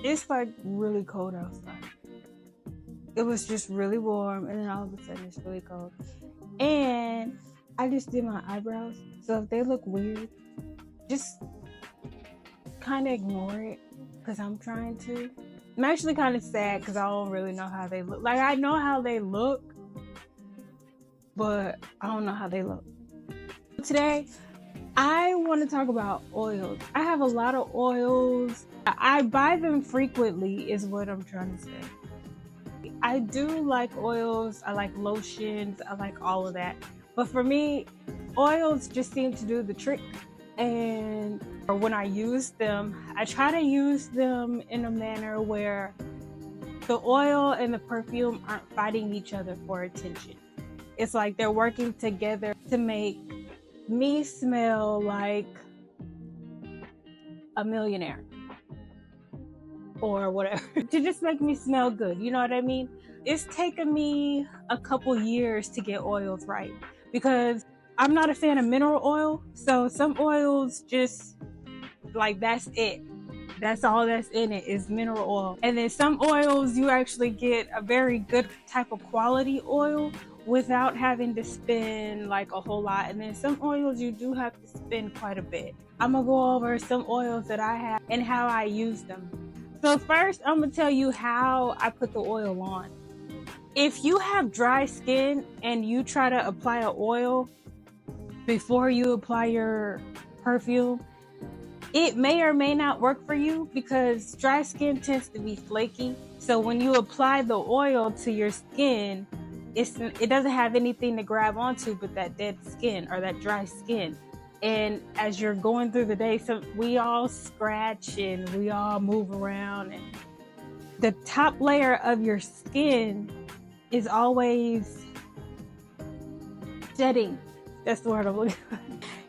It's like really cold outside. It was just really warm, and then all of a sudden it's really cold. And I just did my eyebrows, so if they look weird, just kind of ignore it, because I'm trying to. I'm actually kind of sad because I don't really know how they look. Like, I know how they look, but I don't know how they look. Today, I want to talk about oils. I have a lot of oils. I buy them frequently, is what I'm trying to say. I do like oils. I like lotions. I like all of that. But for me, oils just seem to do the trick. And when I use them, I try to use them in a manner where the oil and the perfume aren't fighting each other for attention. It's like they're working together to make me smell like a millionaire or whatever, to just make me smell good. You know what I mean? It's taken me a couple years to get oils right, because I'm not a fan of mineral oil. So some oils just like, that's it. That's all that's in it is mineral oil. And then some oils you actually get a very good type of quality oil without having to spend like a whole lot. And then some oils you do have to spend quite a bit. I'm gonna go over some oils that I have and how I use them. So first, I'm gonna tell you how I put the oil on. If you have dry skin and you try to apply an oil before you apply your perfume, it may or may not work for you, because dry skin tends to be flaky. So when you apply the oil to your skin, it doesn't have anything to grab onto but that dead skin or that dry skin. And as you're going through the day, so we all scratch and we all move around, and the top layer of your skin is always shedding. That's the word I'm looking for.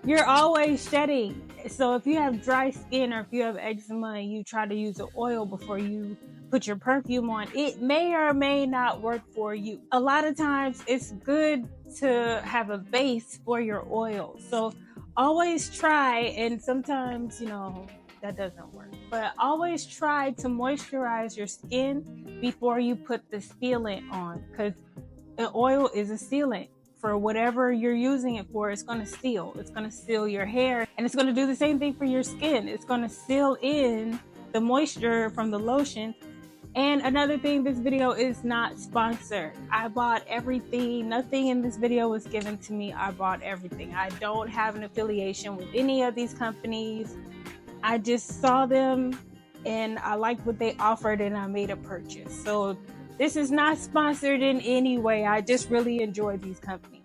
You're always shedding. So if you have dry skin or if you have eczema and you try to use an oil before you put your perfume on, it may or may not work for you. A lot of times it's good to have a base for your oil. So always try, and sometimes, that doesn't work, but always try to moisturize your skin before you put the sealant on, because an oil is a sealant. For whatever you're using it for, it's going to seal. It's going to seal your hair, and it's going to do the same thing for your skin. It's going to seal in the moisture from the lotion. And another thing, this video is not sponsored. I bought everything. Nothing in this video was given to me. I bought everything. I don't have an affiliation with any of these companies. I just saw them and I liked what they offered and I made a purchase. So this is not sponsored in any way. I just really enjoy these companies.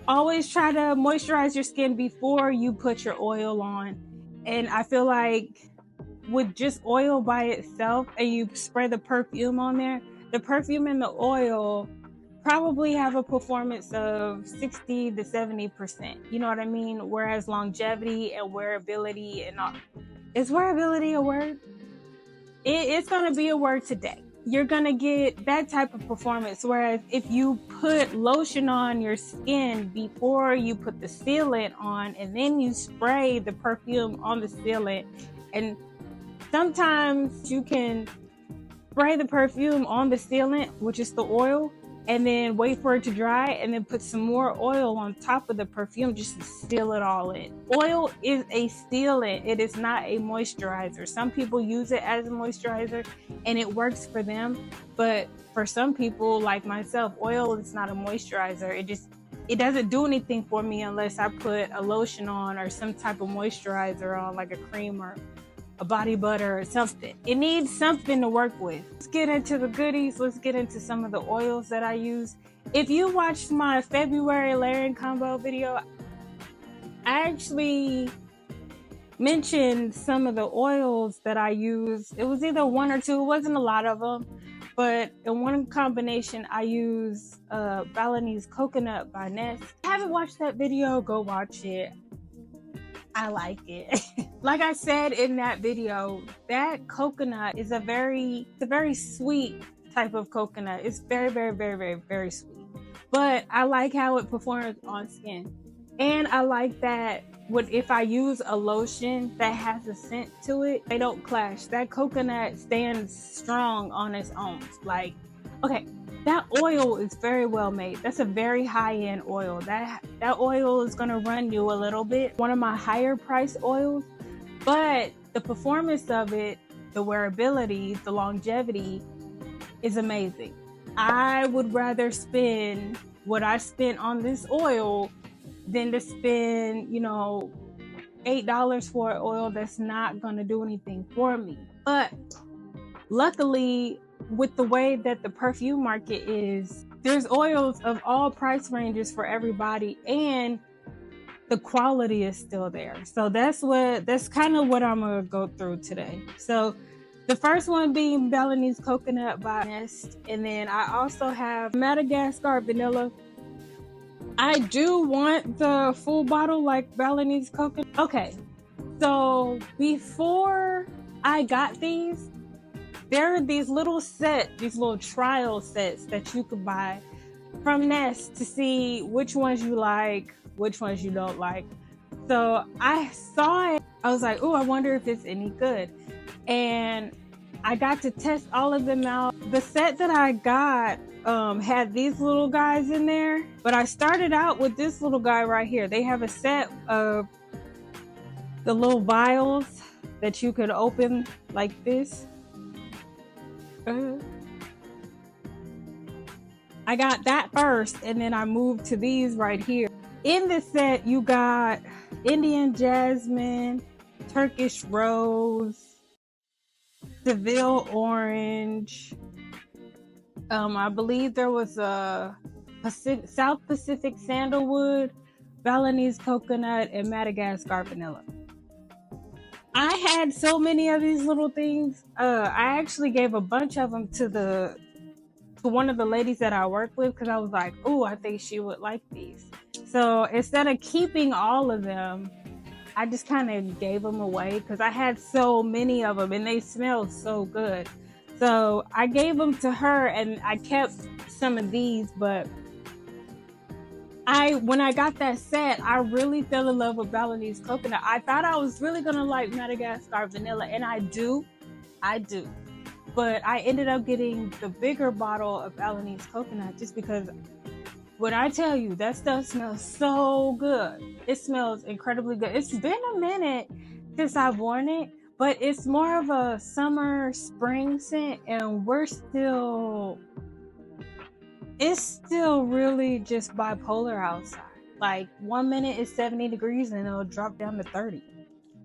Always try to moisturize your skin before you put your oil on. And I feel like with just oil by itself and you spray the perfume on there, the perfume and the oil probably have a performance of 60 to 70%. You know what I mean? Whereas longevity and wearability and all. Is wearability a word? It's going to be a word today. You're going to get that type of performance. Whereas if you put lotion on your skin before you put the sealant on, and then you spray the perfume on the sealant, and sometimes you can spray the perfume on the sealant, which is the oil, and then wait for it to dry, and then put some more oil on top of the perfume just to seal it all in. Oil is a sealant. It is not a moisturizer. Some people use it as a moisturizer and it works for them, but for some people like myself, oil is not a moisturizer. It doesn't do anything for me unless I put a lotion on or some type of moisturizer on, like a cream or a body butter or something. It needs something to work with. Let's get into the goodies. Let's get into some of the oils that I use. If you watched my February layering combo video, I actually mentioned some of the oils that I use. It was either one or two. It wasn't a lot of them, but in one combination I use Balinese Coconut by Ness. If you haven't watched that video, go watch it. I like it. Like I said in that video, that coconut is a very sweet type of coconut. It's very, very, very, very, very sweet. But I like how it performs on skin. And I like that if I use a lotion that has a scent to it, they don't clash. That coconut stands strong on its own. Like, okay, that oil is very well made. That's a very high-end oil. That oil is gonna run you a little bit. One of my higher price oils, but the performance of it, the wearability, the longevity is amazing. I would rather spend what I spent on this oil than to spend, you know, $8 for an oil that's not gonna do anything for me. But luckily, with the way that the perfume market is, there's oils of all price ranges for everybody, and the quality is still there. So that's kind of what I'm gonna go through today. So the first one being Balinese Coconut by Nest, and then I also have Madagascar Vanilla. I do want the full bottle like Balinese Coconut. Okay, so before I got these, there are these little trial sets that you could buy from Nest to see which ones you like, which ones you don't like. So I saw it, I was like, oh, I wonder if it's any good. And I got to test all of them out. The set that I got had these little guys in there, but I started out with this little guy right here. They have a set of the little vials that you could open like this. I got that first, and then I moved to these right here. In this set, you got Indian Jasmine, Turkish Rose, Seville Orange. I believe there was a South Pacific Sandalwood, Balinese Coconut, and Madagascar Vanilla. I had so many of these little things. I actually gave a bunch of them to one of the ladies that I work with, because I was like, oh, I think she would like these. So instead of keeping all of them, I just kind of gave them away because I had so many of them and they smelled so good. So I gave them to her and I kept some of these, but when I got that set, I really fell in love with Balinese Coconut. I thought I was really gonna like Madagascar Vanilla, and I do. But I ended up getting the bigger bottle of Balinese Coconut just because when I tell you, that stuff smells so good. It smells incredibly good. It's been a minute since I've worn it, but it's more of a summer, spring scent, and it's still really just bipolar outside. Like 1 minute it's 70 degrees and it'll drop down to 30.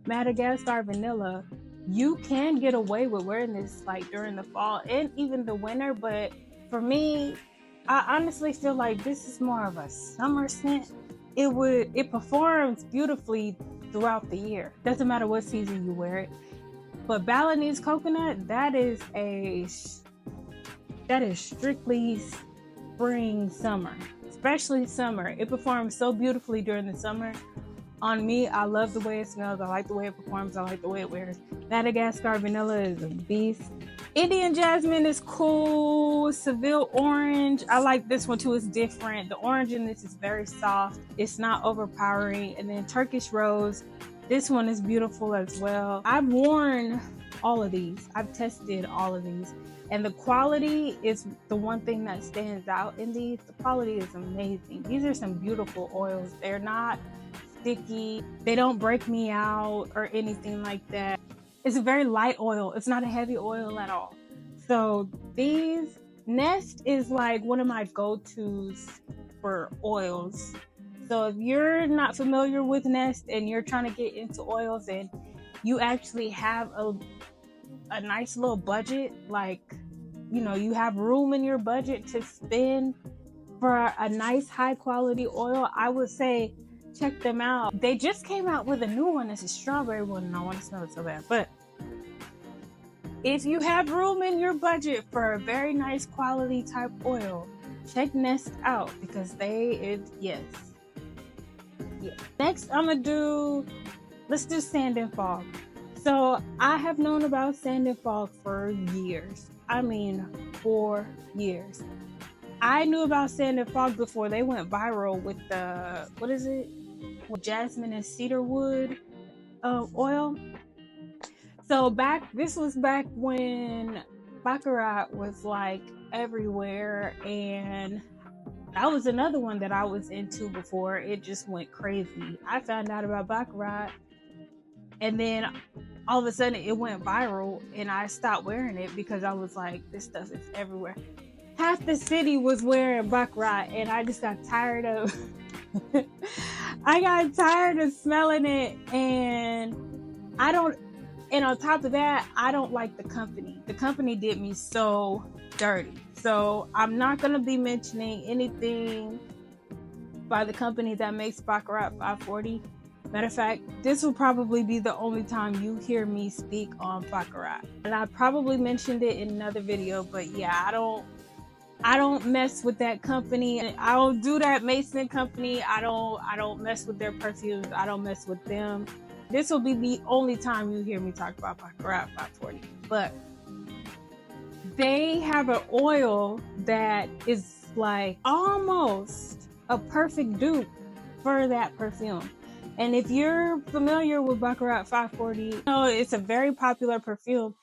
Madagascar Vanilla, you can get away with wearing this like during the fall and even the winter, but for me, I honestly feel like this is more of a summer scent. It performs beautifully throughout the year. Doesn't matter what season you wear it. But Balinese Coconut, that is strictly spring, summer, especially summer. It performs so beautifully during the summer. On me, I love the way it smells. I like the way it performs. I like the way it wears. Madagascar Vanilla is a beast. Indian Jasmine is cool. Seville Orange, I like this one too. It's different. The orange in this is very soft. It's not overpowering. And then Turkish Rose, this one is beautiful as well. I've worn all of these. I've tested all of these. And the quality is the one thing that stands out in these. The quality is amazing. These are some beautiful oils. They're not sticky. They don't break me out or anything like that. It's a very light oil. It's not a heavy oil at all. So these, Nest is like one of my go-tos for oils. So if you're not familiar with Nest and you're trying to get into oils and you actually have a nice little budget, like, you know, you have room in your budget to spend for a nice high quality oil, I would say check them out. They just came out with a new one. It's a strawberry one and I want to smell it so bad. But if you have room in your budget for a very nice quality type oil, check Nest out because yes. Next let's do Sand and Fog. So I have known about Sand and Fog for years. I mean, 4 years. I knew about Sand and Fog before they went viral with the, what is it? with jasmine and cedarwood oil. So this was back when Baccarat was like everywhere, and that was another one that I was into before it just went crazy. I found out about Baccarat, and then all of a sudden it went viral, and I stopped wearing it because I was like, this stuff is everywhere. Half the city was wearing Baccarat, and I just got tired of I got tired of smelling it, and on top of that, I don't like the company. The company did me so dirty. So I'm not going to be mentioning anything by the company that makes Baccarat 540. Matter of fact, this will probably be the only time you hear me speak on Baccarat. And I probably mentioned it in another video, but yeah, I don't mess with that company. I don't do that Mason company. I don't mess with their perfumes. I don't mess with them. This will be the only time you hear me talk about Baccarat 540. But they have an oil that is like almost a perfect dupe for that perfume. And if you're familiar with Baccarat 540, you know it's a very popular perfume.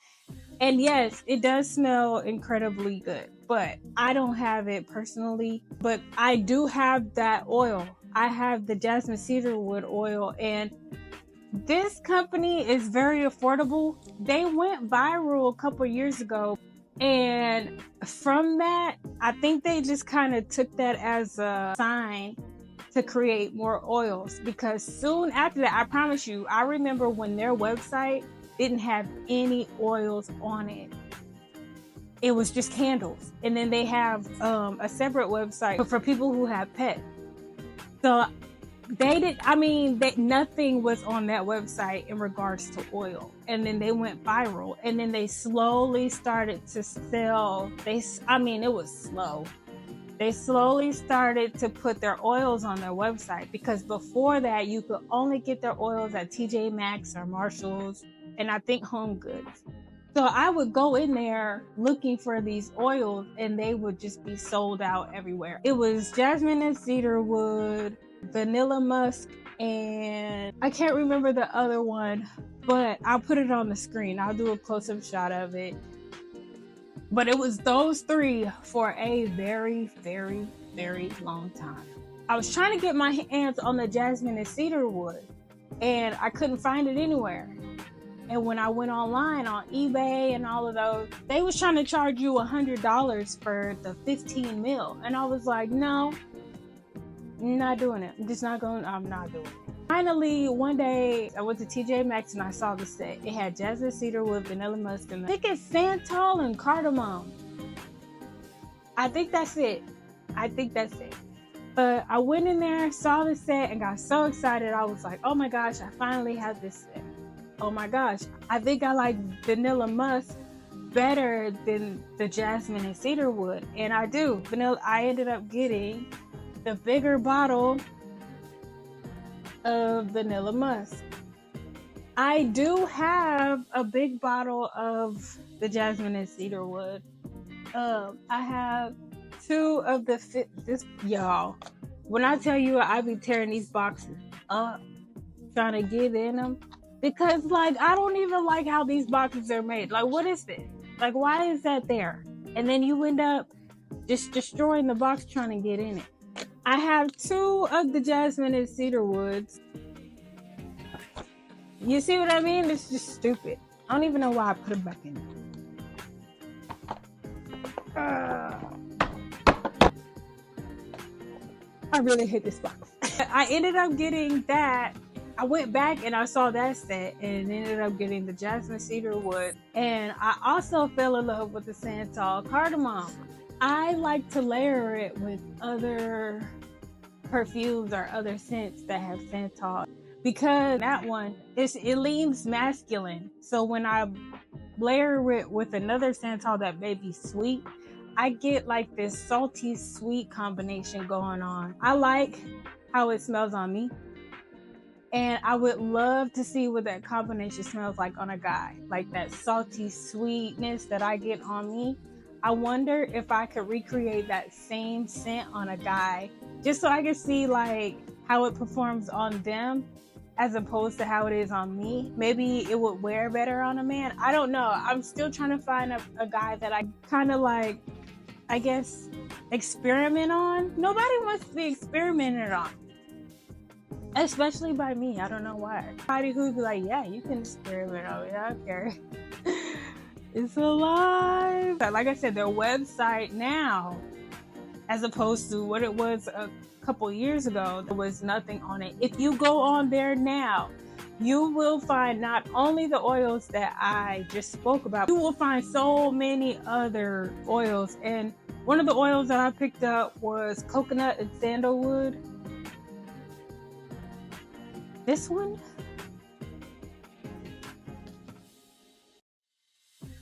And yes, it does smell incredibly good, but I don't have it personally. But I do have that oil. I have the jasmine cedarwood oil, and this company is very affordable. They went viral a couple years ago, and from that, I think they just kind of took that as a sign to create more oils, because soon after that, I promise you, I remember when their website didn't have any oils on it. It was just candles. And then they have a separate website for people who have pets. So nothing was on that website in regards to oil. And then they went viral, and then they slowly started to sell. It was slow. They slowly started to put their oils on their website, because before that, you could only get their oils at TJ Maxx or Marshall's, and I think Home Goods. So I would go in there looking for these oils, and they would just be sold out everywhere. It was jasmine and cedarwood, vanilla musk, and I can't remember the other one, but I'll put it on the screen. I'll do a close-up shot of it. But it was those three for a very, very, very long time. I was trying to get my hands on the jasmine and cedarwood, and I couldn't find it anywhere. And when I went online on eBay and all of those, they was trying to charge you $100 for the 15 mil. And I was like, no, I'm not doing it. I'm not doing it. Finally, one day, I went to TJ Maxx and I saw the set. It had jasmine, cedarwood, vanilla musk, and I think it's santal and cardamom. I think that's it. But I went in there, saw the set, and got so excited. I was like, oh my gosh, I finally have this set. Oh my gosh, I think I like vanilla musk better than the jasmine and cedarwood. And I do. I ended up getting the bigger bottle of vanilla musk. I do have a big bottle of the jasmine and cedarwood. I have two of y'all. When I tell you I be tearing these boxes up, trying to get in them, because I don't even like how these boxes are made. Like, what is this? Like, why is that there? And then you end up just destroying the box trying to get in it. I have two of the jasmine and cedarwoods. You see what I mean? It's just stupid. I don't even know why I put them back in. I really hate this box. I ended up getting that. I went back and I saw that set and ended up getting the jasmine cedarwood. And I also fell in love with the santal cardamom. I like to layer it with other perfumes or other scents that have santal, because that one, it leans masculine. So when I layer it with another santal that may be sweet, I get like this salty sweet combination going on. I like how it smells on me, and I would love to see what that combination smells like on a guy. Like that salty sweetness that I get on me. I wonder if I could recreate that same scent on a guy, just so I could see like how it performs on them as opposed to how it is on me. Maybe it would wear better on a man. I don't know. I'm still trying to find a guy that I kind of like, I guess, experiment on. Nobody wants to be experimented on, especially by me. I don't know why. Somebody who'd be like, yeah, you can experiment on me. I don't care. It's alive. Like I said, their website now, as opposed to what it was a couple years ago, there was nothing on it. If you go on there now, you will find not only the oils that I just spoke about, you will find so many other oils. And one of the oils that I picked up was coconut and sandalwood. This one,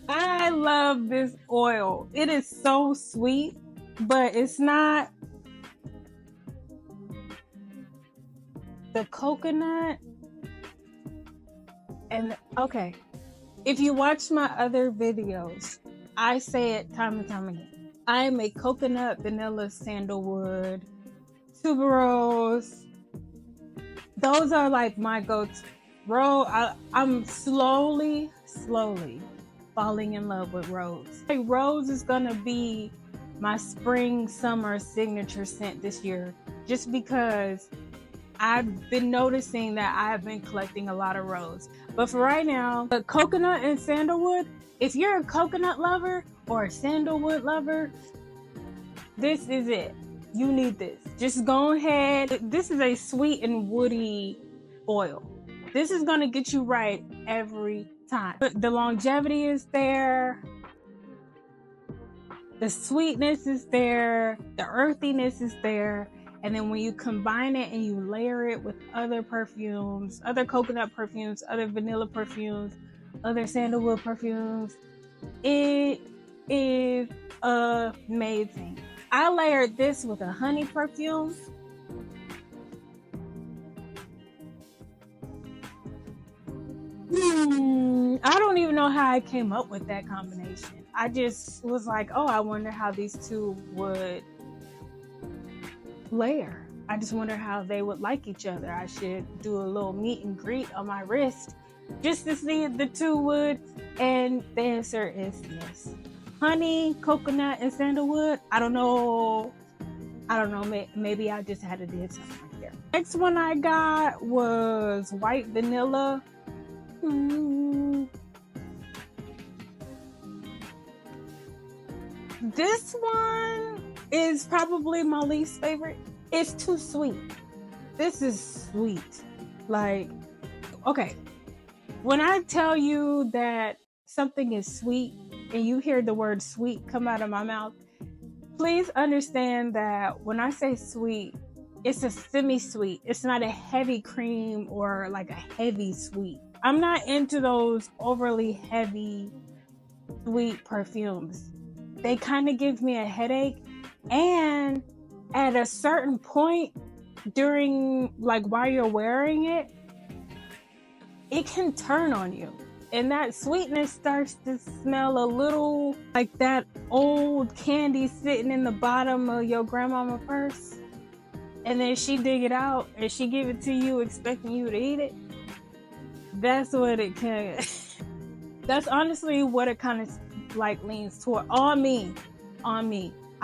I love this oil. It is so sweet, but it's not the coconut. And okay, if you watch my other videos, I say it time and time again. I am a coconut, vanilla, sandalwood, tuberose. Those are like my go-to. I'm slowly falling in love with rose. Like, rose is gonna be my spring summer signature scent this year, just because I've been noticing that I've been collecting a lot of rose. But for right now, the coconut and sandalwood, if you're a coconut lover or a sandalwood lover, this is it. You need this. Just go ahead. This is a sweet and woody oil. This is gonna get you right every time. But the longevity is there. The sweetness is there. The earthiness is there. And then when you combine it and you layer it with other perfumes, other coconut perfumes, other vanilla perfumes, other sandalwood perfumes, it is amazing. I layered this with a honey perfume. I don't even know how I came up with that combination. I just was like, oh, I wonder how these two would layer. I just wonder how they would like each other. I should do a little meet and greet on my wrist just to see if the two would. And the answer is yes. Honey, coconut, and sandalwood. I don't know. Maybe I just had to do something right there. Next one I got was white vanilla. This one is probably my least favorite. It's too sweet. This is sweet. Like, okay, when I tell you that something is sweet and you hear the word sweet come out of my mouth, please understand that when I say sweet, it's a semi-sweet. It's not a heavy cream or like a heavy sweet. I'm not into those overly heavy sweet perfumes. They kind of give me a headache. And at a certain point during, like, while you're wearing it, it can turn on you. And that sweetness starts to smell a little like that old candy sitting in the bottom of your grandmama purse. And then she dig it out and she give it to you expecting you to eat it. That's what it can. That's honestly what it kind of like leans toward. On me.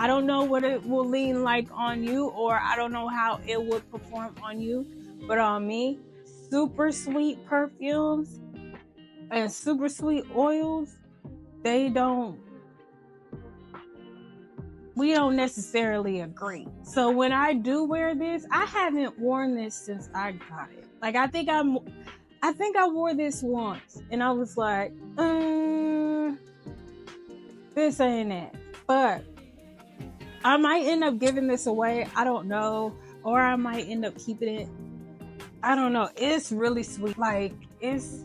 I don't know what it will lean like on you, or I don't know how it would perform on you, but on me, super sweet perfumes and super sweet oils, we don't necessarily agree. So when I do wear this, I haven't worn this since I got it. Like, I think I wore this once and I was like, this ain't it. But I might end up giving this away. I don't know. Or I might end up keeping it. I don't know. It's really sweet. Like, this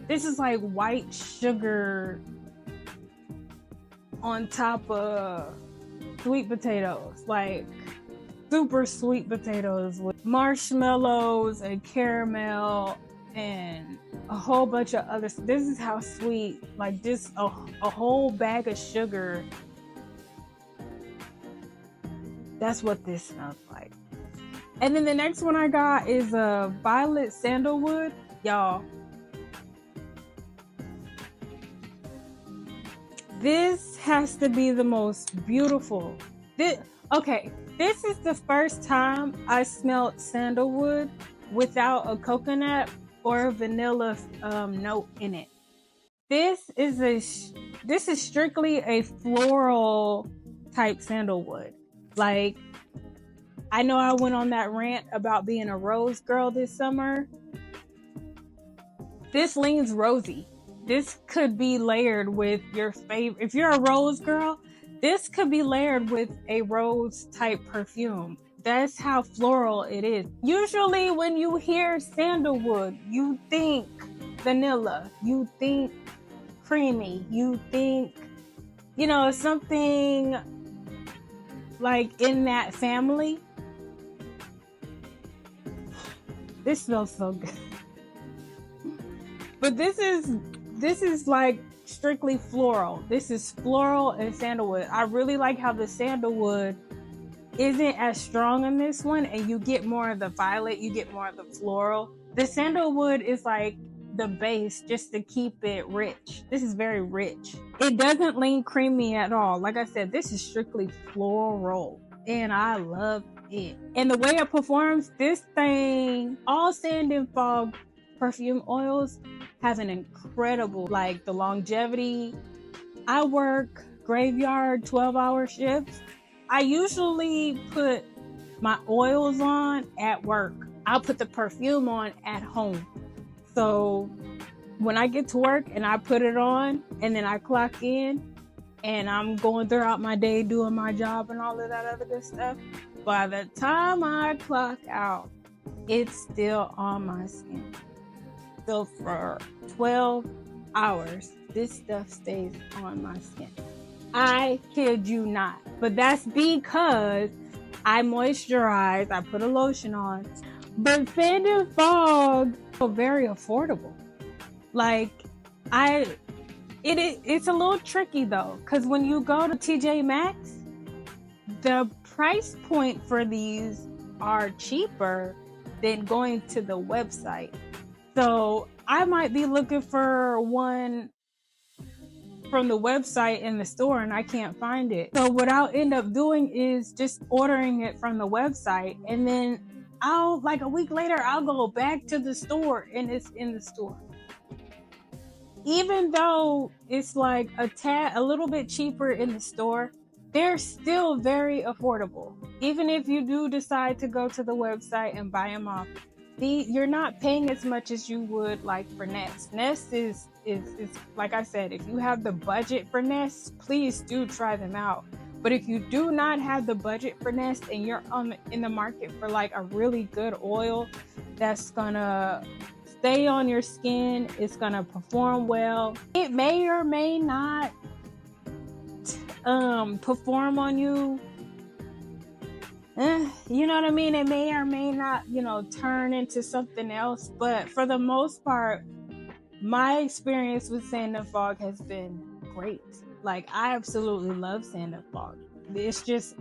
is like white sugar on top of sweet potatoes. Like, super sweet potatoes with marshmallows and caramel and a whole bunch of other. This is how sweet, like, just a whole bag of sugar. That's what this smells like. And then the next one I got is a violet sandalwood. Y'all, this has to be the most beautiful. Okay, this is the first time I smelled sandalwood without a coconut or a vanilla note in it. This is strictly a floral type sandalwood. Like, I know I went on that rant about being a rose girl this summer. This leans rosy. This could be layered with your favorite. If you're a rose girl, this could be layered with a rose type perfume. That's how floral it is. Usually when you hear sandalwood, you think vanilla, you think creamy, you think, something like in that family. This smells so good. But this is like strictly floral. This is floral and sandalwood. I really like how the sandalwood isn't as strong in this one, and you get more of the violet, you get more of the floral. The sandalwood is like the base just to keep it rich. This is very rich. It doesn't lean creamy at all. Like I said, this is strictly floral, and I love it. And the way it performs, this thing, all Sand and Fog perfume oils have an incredible, like, the longevity. I work graveyard 12-hour shifts. I usually put my oils on at work. I'll put the perfume on at home. So when I get to work and I put it on and then I clock in and I'm going throughout my day doing my job and all of that other good stuff, by the time I clock out, it's still on my skin. So for 12 hours, this stuff stays on my skin. I kid you not. But that's because I moisturize, I put a lotion on. But Sand and Fog are very affordable. Like, it's a little tricky though, because when you go to TJ Maxx, the price point for these are cheaper than going to the website. So I might be looking for one from the website in the store and I can't find it. So what I'll end up doing is just ordering it from the website, and then like a week later, I'll go back to the store and it's in the store. Even though it's like a little bit cheaper in the store, they're still very affordable. Even if you do decide to go to the website and buy them off, you're not paying as much as you would like for Nest. Nest is like I said, if you have the budget for Nest, please do try them out. But if you do not have the budget for Nest and you're in the market for like a really good oil that's gonna stay on your skin, it's gonna perform well, it may or may not perform on you. You know what I mean? It may or may not, turn into something else. But for the most part, my experience with Sand and Fog has been great. Like, I absolutely love Sand and Fog. It's just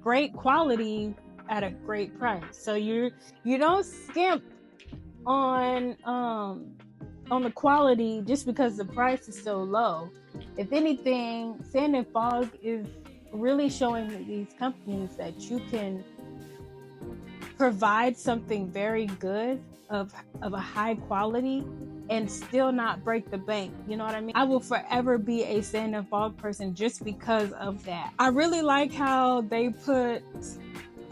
great quality at a great price. So you don't skimp on the quality just because the price is so low. If anything, Sand and Fog is really showing these companies that you can provide something very good of a high quality and still not break the bank. You know what I mean? I will forever be a Sand and Fog person just because of that. I really like how they put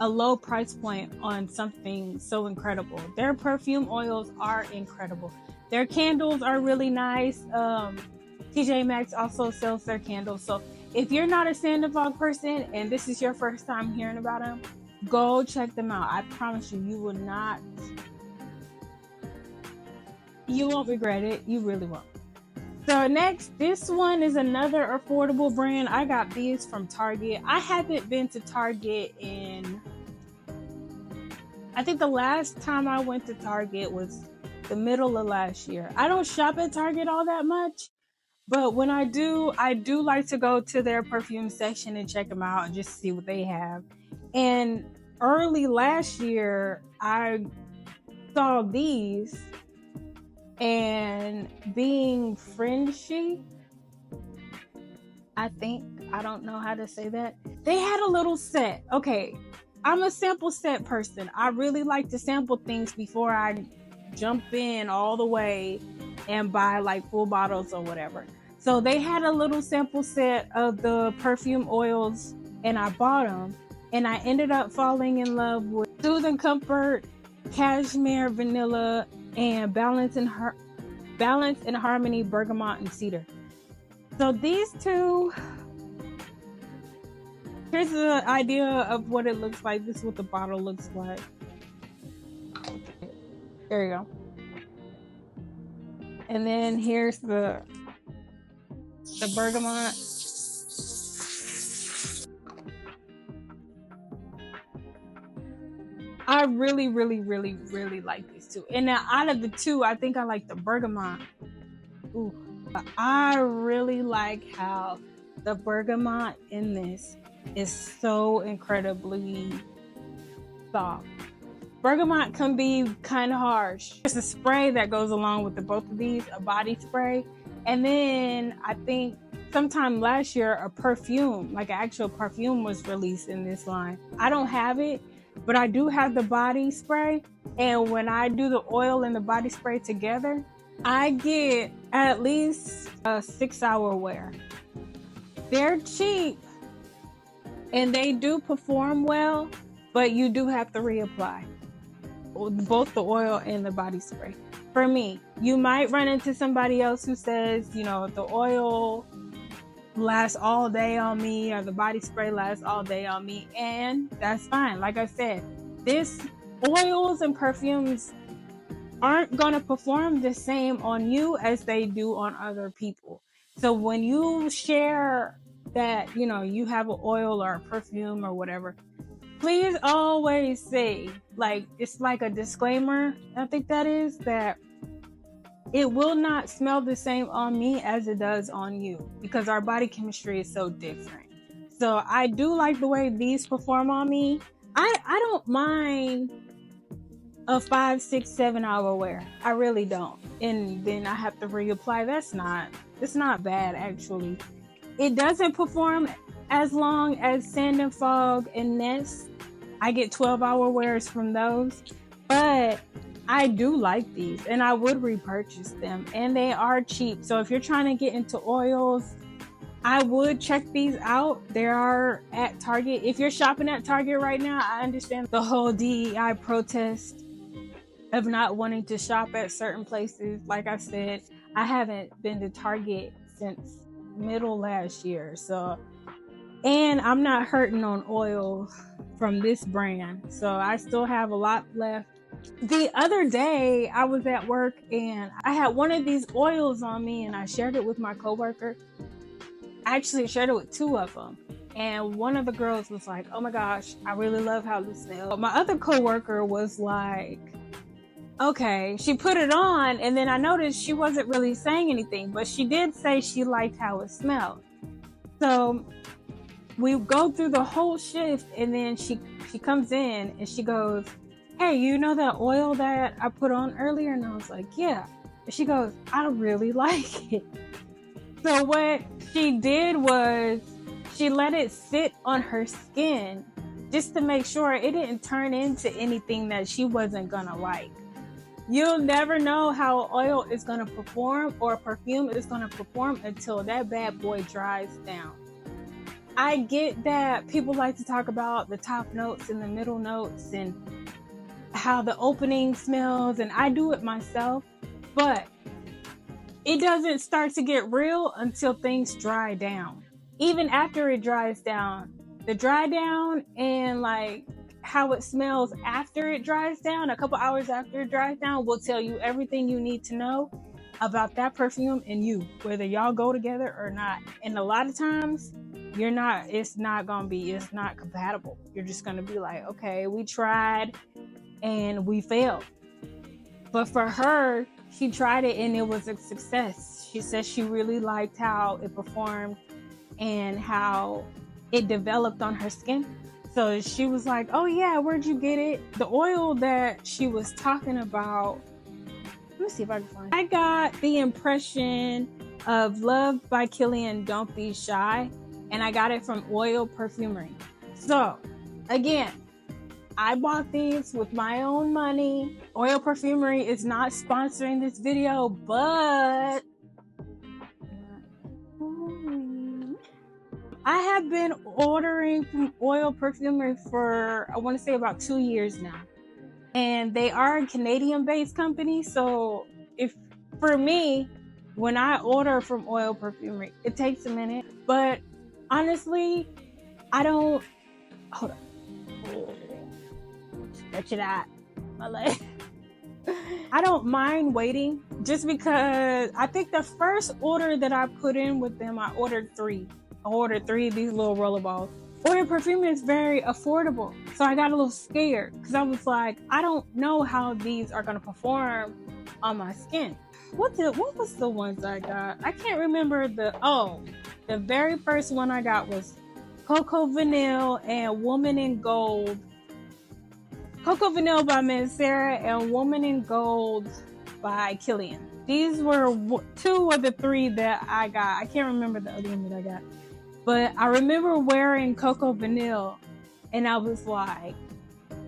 a low price point on something so incredible. Their perfume oils are incredible. Their candles are really nice. TJ Maxx also sells their candles. So if you're not a Sand and Fog person and this is your first time hearing about them, go check them out. I promise you, you won't regret it. You really won't. So next, this one is another affordable brand. I got these from Target. I haven't been to Target I think the last time I went to Target was the middle of last year. I don't shop at Target all that much, but when I do like to go to their perfume section and check them out and just see what they have. And early last year, I saw these, and being fringy, I don't know how to say that. They had a little set. Okay, I'm a sample set person. I really like to sample things before I jump in all the way and buy like full bottles or whatever. So they had a little sample set of the perfume oils, and I bought them, and I ended up falling in love with Soothe and Comfort, Cashmere Vanilla, and Balance and Harmony Bergamot and Cedar. So these two, here's the idea of what it looks like. This is what the bottle looks like. There you go. And then here's the bergamot. I really, really, really, really like these two. And now out of the two, I think I like the bergamot. Ooh, I really like how the bergamot in this is so incredibly soft. Bergamot can be kind of harsh. There's a spray that goes along with both of these, a body spray. And then I think sometime last year, a perfume, like an actual perfume, was released in this line. I don't have it, but I do have the body spray. And when I do the oil and the body spray together, I get at least a 6-hour wear. They're cheap and they do perform well, but you do have to reapply both the oil and the body spray. For me, you might run into somebody else who says, you know, the oil lasts all day on me or the body spray lasts all day on me, and that's fine. Like I said, this oils and perfumes aren't going to perform the same on you as they do on other people. So when you share that, you know, you have an oil or a perfume or whatever, please always say, like, it's like a disclaimer, I think that is, that it will not smell the same on me as it does on you, because our body chemistry is so different. So I do like the way these perform on me. I don't mind a 5, 6, 7 hour wear. I really don't. And then I have to reapply. It's not bad, actually. It doesn't perform as long as Sand and Fog and Nest. I get 12-hour wears from those, but I do like these and I would repurchase them, and they are cheap. So if you're trying to get into oils, I would check these out. They are at Target. If you're shopping at Target right now, I understand the whole DEI protest of not wanting to shop at certain places. Like I said, I haven't been to Target since middle last year. So, and I'm not hurting on oil from this brand. So I still have a lot left. The other day I was at work and I had one of these oils on me and I shared it with my coworker. Actually, I shared it with 2 of them. And one of the girls was like, oh my gosh, I really love how this smells. My other coworker was like, okay. She put it on and then I noticed she wasn't really saying anything, but she did say she liked how it smelled. So we go through the whole shift and then she comes in and she goes, hey, you know that oil that I put on earlier? And I was like, yeah. And she goes, I really like it. So what she did was she let it sit on her skin just to make sure it didn't turn into anything that she wasn't gonna like. You'll never know how oil is gonna perform or perfume is gonna perform until that bad boy dries down. I get that people like to talk about the top notes and the middle notes and how the opening smells, and I do it myself, but it doesn't start to get real until things dry down. Even after it dries down, the dry down and like how it smells after it dries down, a couple hours after it dries down, will tell you everything you need to know about that perfume and you, whether y'all go together or not. And a lot of times it's not compatible. You're just gonna be like, okay, we tried and we failed. But for her, she tried it and it was a success. She said she really liked how it performed and how it developed on her skin. So she was like, oh yeah, where'd you get it? The oil that she was talking about, let me see if I can find it. I got the impression of Love by Killian, Don't Be Shy, and I got it from Oil Perfumery. So again, I bought these with my own money. Oil Perfumery is not sponsoring this video, but I have been ordering from Oil Perfumery for, I want to say, about 2 years now. And they are a Canadian-based company. So if, for me, when I order from Oil Perfumery, it takes a minute. But honestly, I don't, hold on. Stretch it out, my leg. I don't mind waiting just because I think the first order that I put in with them, I ordered 3. I ordered 3 of these little roller balls. Oil Perfumery is very affordable. So I got a little scared because I was like, I don't know how these are going to perform on my skin. What was the ones I got? I can't remember the very first one I got was Cocoa Vanille and Woman in Gold. Cocoa Vanille by Miss Sarah and Woman in Gold by Killian. These were 2 of the 3 that I got. I can't remember the other one that I got. But I remember wearing Cocoa Vanille and I was like,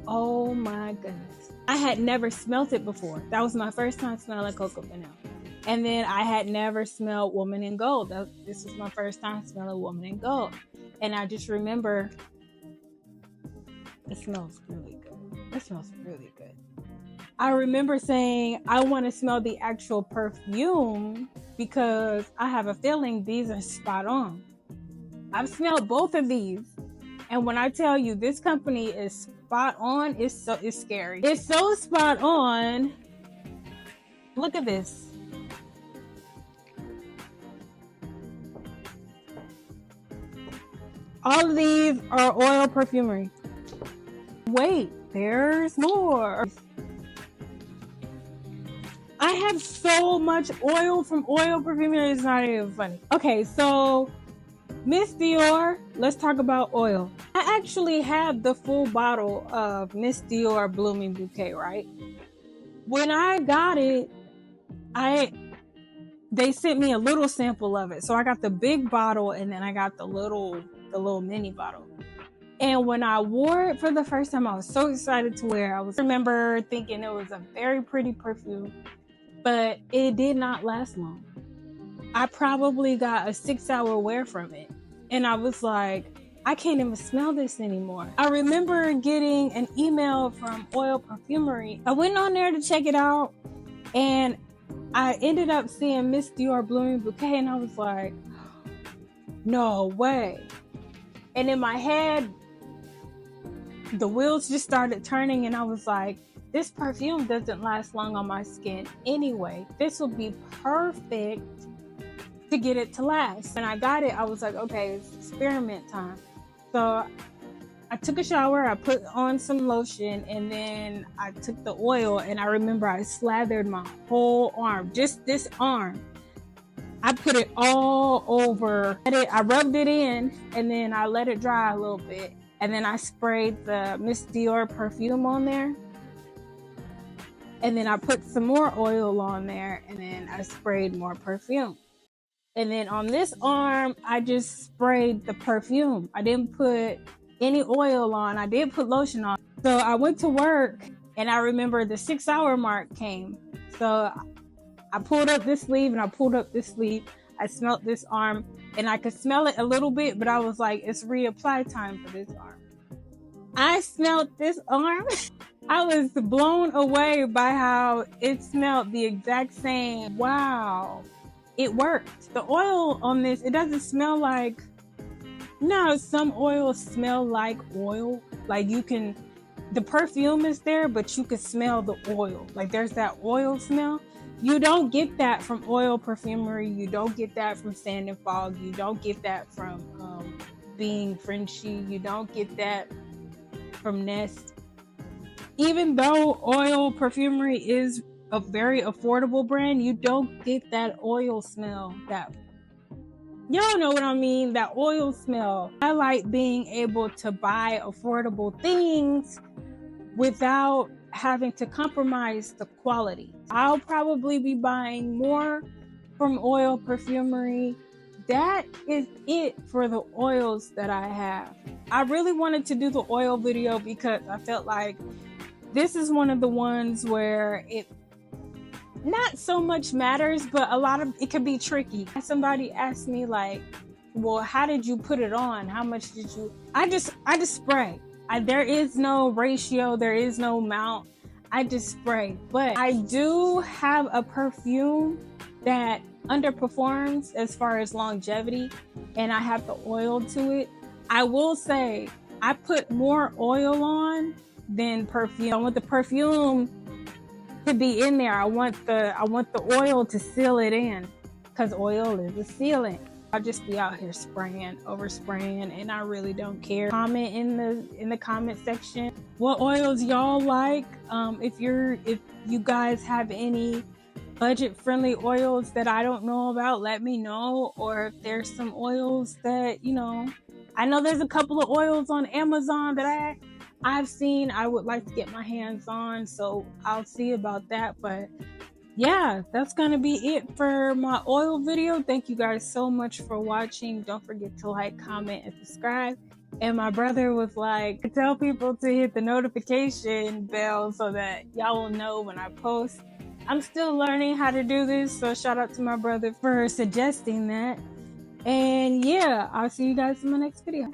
oh my goodness. I had never smelt it before. That was my first time smelling Cocoa Vanille. And then I had never smelled Woman in Gold. This was my first time smelling Woman in Gold. And I just remember, it smells really good. It smells really good. I remember saying, I want to smell the actual perfume because I have a feeling these are spot on. I've smelled both of these, and when I tell you this company is spot on, it's scary. It's so spot on. Look at this. All of these are Oil Perfumery. Wait, there's more. I have so much oil from Oil Perfumery, it's not even funny. Okay, so Miss Dior, let's talk about oil. I actually have the full bottle of Miss Dior Blooming Bouquet, right? When I got it, they sent me a little sample of it. So I got the big bottle and then I got the little mini bottle. And when I wore it for the first time, I was so excited to wear. I remember thinking it was a very pretty perfume, but it did not last long. I probably got a 6-hour wear from it. And I was like, I can't even smell this anymore. I remember getting an email from Oil Perfumery. I went on there to check it out and I ended up seeing Miss Dior Blooming Bouquet and I was like, no way. And in my head, the wheels just started turning and I was like, this perfume doesn't last long on my skin anyway. This will be perfect to get it to last. When I got it, I was like, okay, it's experiment time. So I took a shower, I put on some lotion, and then I took the oil, and I remember I slathered my whole arm, just this arm. I put it all over. I rubbed it in, and then I let it dry a little bit. And then I sprayed the Miss Dior perfume on there. And then I put some more oil on there, and then I sprayed more perfume. And then on this arm, I just sprayed the perfume. I didn't put any oil on. I did put lotion on. So I went to work, and I remember the 6-hour mark came. So I pulled up this sleeve, and I pulled up this sleeve. I smelled this arm, and I could smell it a little bit, but I was like, it's reapply time for this arm. I smelled this arm. I was blown away by how it smelled the exact same. Wow. It worked. The oil on this, it doesn't smell like, some oils smell like oil. Like the perfume is there, but you can smell the oil. Like there's that oil smell. You don't get that from Oil Perfumery. You don't get that from Sand and Fog. You don't get that from Being Frenchy. You don't get that from Nest. Even though Oil Perfumery is a very affordable brand, you don't get that oil smell. Y'all know what I mean, that oil smell. I like being able to buy affordable things without having to compromise the quality. I'll probably be buying more from Oil Perfumery. That is it for the oils that I have. I really wanted to do the oil video because I felt like this is one of the ones where it not so much matters, but a lot of it could be tricky. Somebody asked me like, well, how did you put it on? How much did you? I just spray. There is no ratio, there is no amount. I just spray. But I do have a perfume that underperforms as far as longevity, and I have the oil to it. I will say I put more oil on than perfume. I want the perfume to be in there. I want the oil to seal it in, because oil is a sealant. I'll just be out here spraying, overspraying, and I really don't care. Comment in the comment section what oils y'all like. If you guys have any budget friendly oils that I don't know about, let me know. Or if there's some oils that, you know, I know there's a couple of oils on Amazon that I've seen I would like to get my hands on, so I'll see about that. But yeah, that's gonna be it for my oil video. Thank you guys so much for watching. Don't forget to like, comment, and subscribe. And my brother was like, tell people to hit the notification bell so that y'all will know when I post. I'm still learning how to do this, so shout out to my brother for suggesting that. And yeah, I'll see you guys in my next video.